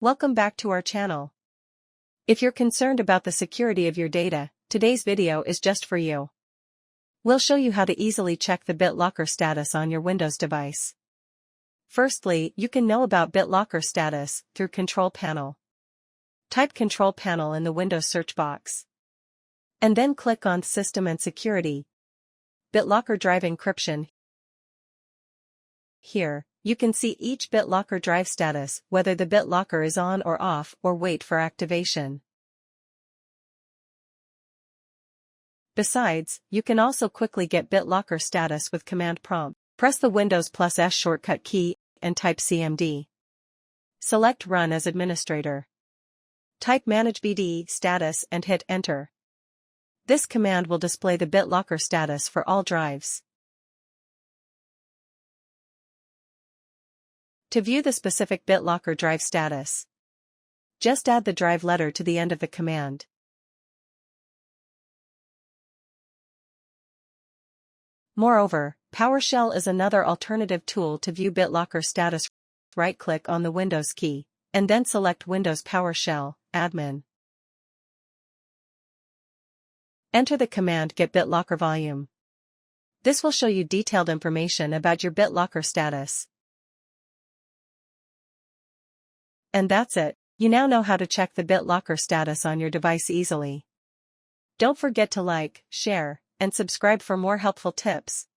Welcome back to our channel. If you're concerned about the security of your data, today's video is just for you. We'll show you how to easily check the BitLocker status on your Windows device. Firstly, you can know about BitLocker status through Control Panel. Type Control Panel in the Windows search box. And then click on System and Security. BitLocker Drive Encryption. Here, you can see each BitLocker drive status, whether the BitLocker is on or off or wait for activation. Besides, you can also quickly get BitLocker status with command prompt. Press the Windows +S shortcut key and type CMD. Select Run as administrator. Type Manage BD status and hit Enter. This command will display the BitLocker status for all drives. To view the specific BitLocker drive status, just add the drive letter to the end of the command. Moreover, PowerShell is another alternative tool to view BitLocker status. Right-click on the Windows key, and then select Windows PowerShell, Admin. Enter the command Get BitLocker Volume. This will show you detailed information about your BitLocker status. And that's it. You now know how to check the BitLocker status on your device easily. Don't forget to like, share, and subscribe for more helpful tips.